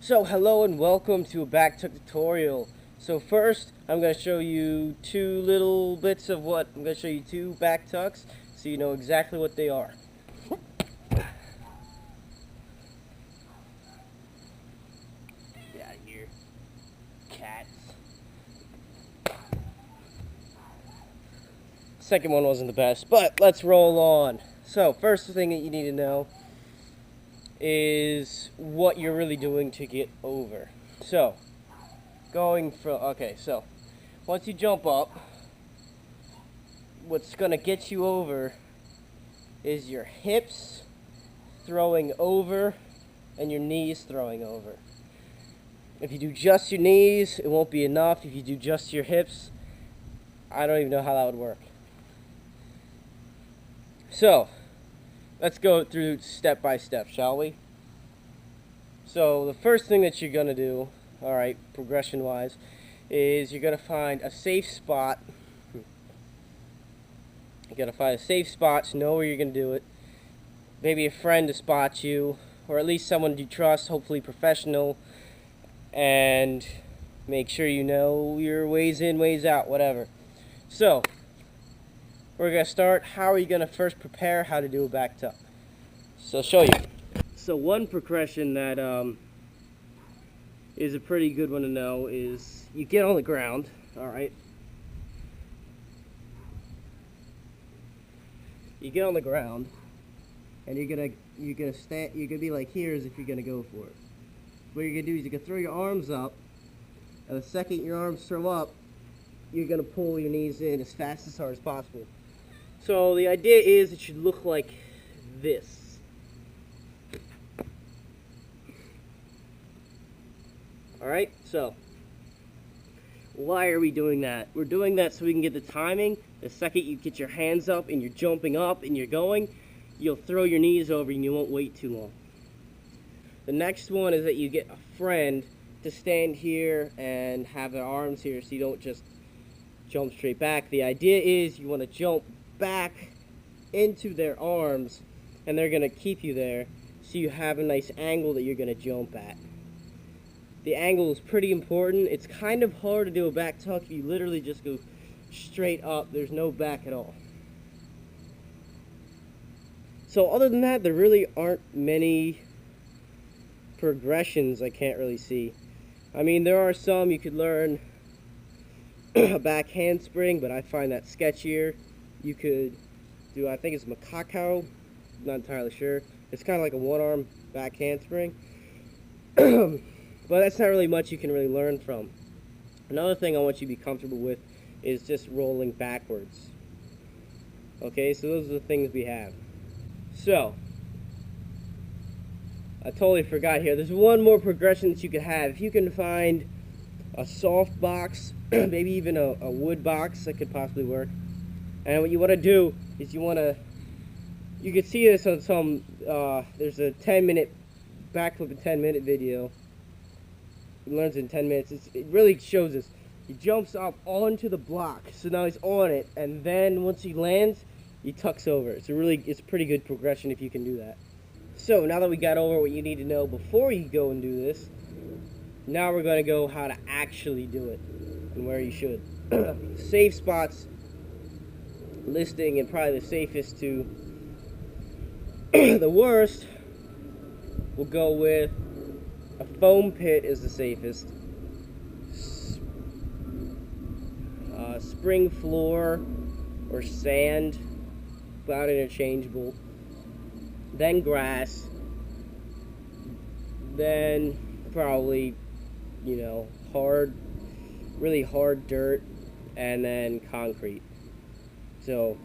So hello and welcome to a back tuck tutorial. So first I'm going to show you two little bits of what I'm going to show you two back tucks so you know exactly what they are. Get out of here, cats. Second one wasn't the best, but let's roll on. So first thing that you need to know is what you're really doing to get over. So so once you jump up, what's gonna get you over is your hips throwing over and your knees throwing over. If you do just your knees, it won't be enough. If you do just your hips, I don't even know how that would work. So let's go through step by step, shall we? So the first thing that you're gonna do, alright, progression wise, is you're gonna find a safe spot. You gotta find a safe spot to know where you're gonna do it. Maybe a friend to spot you, or at least someone you trust, hopefully professional, and make sure you know your ways in, ways out, whatever. So we're gonna start. How are you gonna first prepare how to do a back tuck? So I'll show you. So one progression that is a pretty good one to know is you get on the ground, alright? You get on the ground and you're gonna be like here as if you're gonna go for it. What you're gonna do is you're gonna throw your arms up, and the second your arms throw up, you're gonna pull your knees in as fast as hard as possible. So the idea is it should look like this. Alright, so why are we doing that? We're doing that so we can get the timing. The second you get your hands up and you're jumping up and you're going, you'll throw your knees over and you won't wait too long. The next one is that you get a friend to stand here and have their arms here so you don't just jump straight back. The idea is you want to jump back into their arms and they're going to keep you there so you have a nice angle that you're going to jump at. The angle is pretty important. It's kind of hard to do a back tuck if you literally just go straight up. There's no back at all. So other than that, there really aren't many progressions I can't really see. I mean, there are some you could learn a back handspring, but I find that sketchier. You could do, I think it's macaco, not entirely sure. It's kind of like a one-arm back handspring. But that's not really much you can really learn from. Another thing I want you to be comfortable with is just rolling backwards. Okay, so those are the things we have. So, I totally forgot here. There's one more progression that you could have. If you can find a soft box, maybe even a wood box, that could possibly work. And what you want to do is you can see this on some, there's a 10-minute backflip in 10-minute video. He learns in 10 minutes. It really shows us. He jumps up onto the block, so now he's on it, and then once he lands, he tucks over. It's a pretty good progression if you can do that. So now that we got over what you need to know before you go and do this, now we're going to go how to actually do it and where you should. Safe spots listing, and probably the safest to the worst, we'll go with a foam pit is the safest. Spring floor or sand, about interchangeable. Then grass. Then probably, really hard dirt, and then concrete. So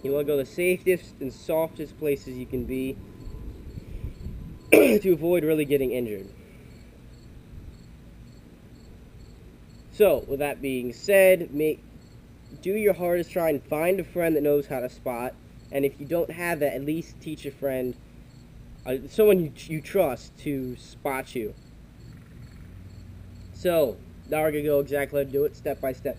you want to go the safest and softest places you can be to avoid really getting injured. So, with that being said, do your hardest, try and find a friend that knows how to spot, and if you don't have that, at least teach a friend, someone you trust, to spot you. So, now we're going to go exactly how to do it, step by step.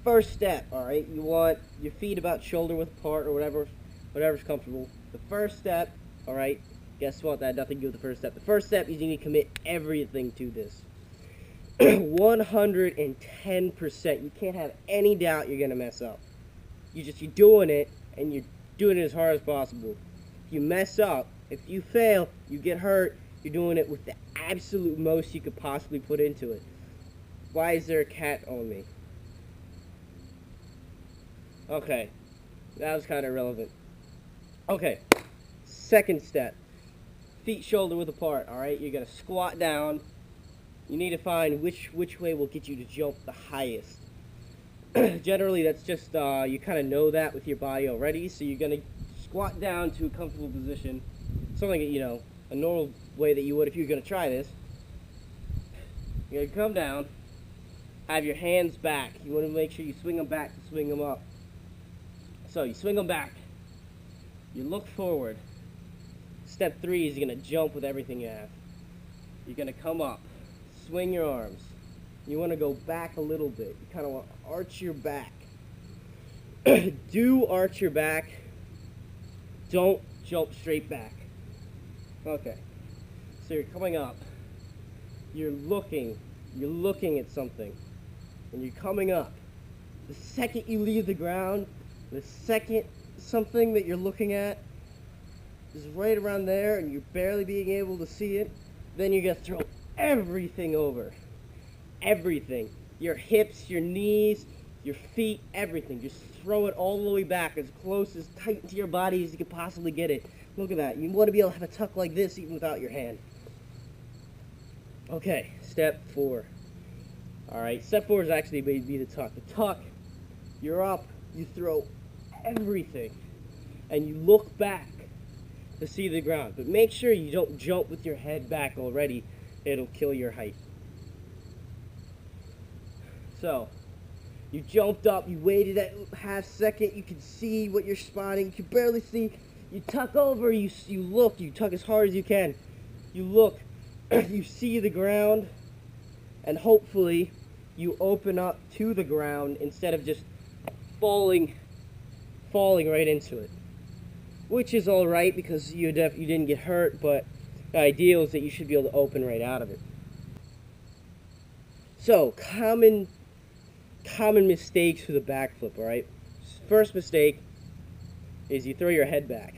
First step, alright, you want your feet about shoulder width apart, or whatever's comfortable. The first step, alright, Guess what? That had nothing to do with the first step. The first step is you need to commit everything to this. 110%. You can't have any doubt you're going to mess up. You're doing it, and you're doing it as hard as possible. If you mess up, if you fail, you get hurt, you're doing it with the absolute most you could possibly put into it. Why is there a cat on me? Okay, that was kind of irrelevant. Okay, second step. Feet shoulder width apart, alright? You're going to squat down. You need to find which way will get you to jump the highest. Generally, that's just, you kind of know that with your body already, so you're going to squat down to a comfortable position. Something, you know, a normal way that you would if you were going to try this. You're going to come down, have your hands back. You want to make sure you swing them back to swing them up. So you swing them back. You look forward. Step 3 is you're going to jump with everything you have. You're going to come up, swing your arms. You want to go back a little bit. You kind of want to arch your back. Do arch your back. Don't jump straight back. Okay. So you're coming up. You're looking at something. And you're coming up. The second you leave the ground, the second something that you're looking at is right around there and you're barely being able to see it, then you're going to throw everything over. Everything. Your hips, your knees, your feet, everything. Just throw it all the way back as close, as tight to your body as you can possibly get it. Look at that. You want to be able to have a tuck like this even without your hand. Okay, step 4. Alright, step 4 is actually be the tuck. The tuck, you're up, you throw everything, and you look back to see the ground. But make sure you don't jump with your head back already. It'll kill your height. So, you jumped up, you waited that half second, you can see what you're spotting, you can barely see. You tuck over, you look, you tuck as hard as you can. You look, you see the ground, and hopefully you open up to the ground instead of just falling right into it. Which is alright because you didn't get hurt, but the ideal is that you should be able to open right out of it. So, common mistakes for the backflip, alright? First mistake is you throw your head back.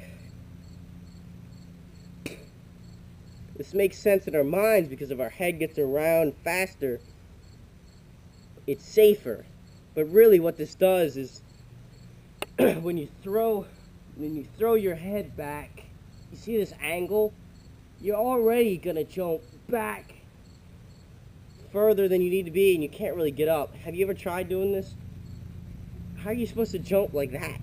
This makes sense in our minds because if our head gets around faster, it's safer. But really what this does is when you throw your head back, you see this angle? You're already going to jump back further than you need to be and you can't really get up. Have you ever tried doing this? How are you supposed to jump like that?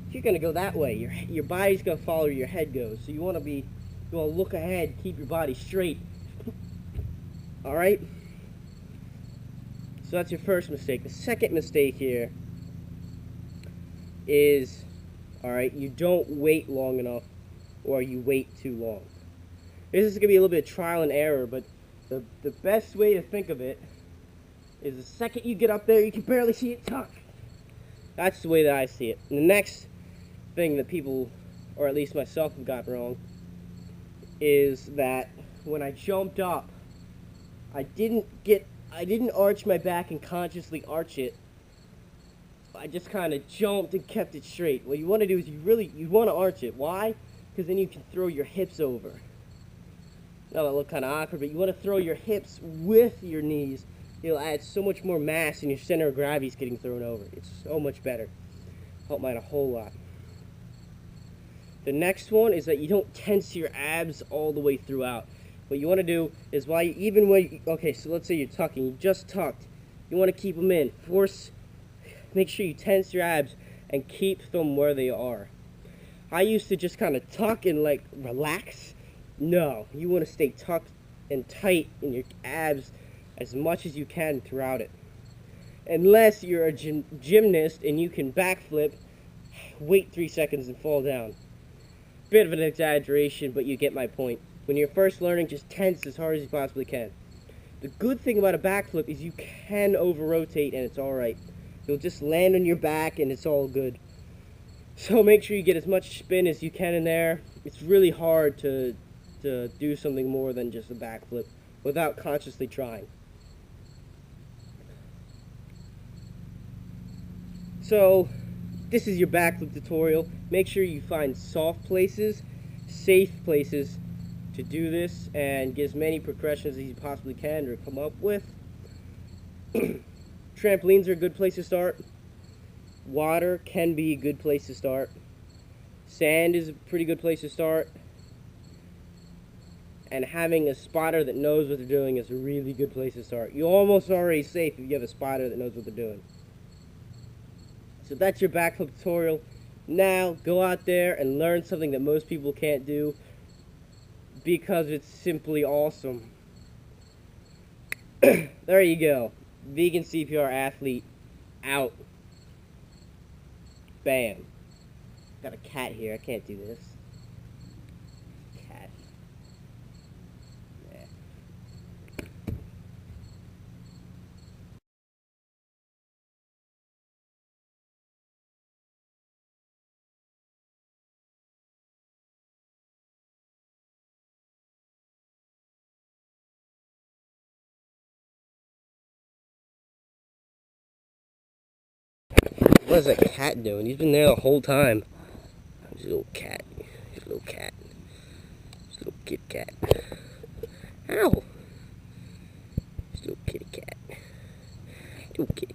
If you're going to go that way, your body's going to follow where your head goes. So you want to look ahead, keep your body straight. Alright? So that's your first mistake. The second mistake here is, alright, you don't wait long enough or you wait too long. This is going to be a little bit of trial and error, but the best way to think of it is the second you get up there, you can barely see it tuck. That's the way that I see it. And the next thing that people, or at least myself, have got wrong is that when I jumped up, I didn't arch my back and consciously arch it. I just kind of jumped and kept it straight. What you want to do is you want to arch it. Why? Because then you can throw your hips over. Now that look kind of awkward, but you want to throw your hips with your knees. It'll add so much more mass and your center of gravity is getting thrown over. It's so much better. Help mine a whole lot. The next one is that you don't tense your abs all the way throughout. What you want to do is okay, so let's say you're tucking, you just tucked. You want to keep them in. Make sure you tense your abs and keep them where they are. I used to just kind of tuck and like relax. No, you want to stay tucked and tight in your abs as much as you can throughout it. Unless you're a gymnast and you can backflip, wait 3 seconds and fall down. Bit of an exaggeration, but you get my point. When you're first learning, just tense as hard as you possibly can. The good thing about a backflip is you can over-rotate and it's alright. You'll just land on your back and it's all good. So make sure you get as much spin as you can in there. it's really hard to do something more than just a backflip without consciously trying. So this is your backflip tutorial. Make sure you find soft places, safe places to do this, and get as many progressions as you possibly can or come up with. Trampolines are a good place to start. Water can be a good place to start. Sand is a pretty good place to start. And having a spotter that knows what they're doing is a really good place to start. You're almost already safe if you have a spotter that knows what they're doing. So that's your backflip tutorial. Now go out there and learn something that most people can't do because it's simply awesome. There you go. Vegan CPR athlete out. Bam. Got a cat here. I can't do this. Cat. Yeah. What is that cat doing? He's been there the whole time. He's a little cat. He's a little cat. He's a little kitty cat. Ow! He's a little kitty cat. Little kitty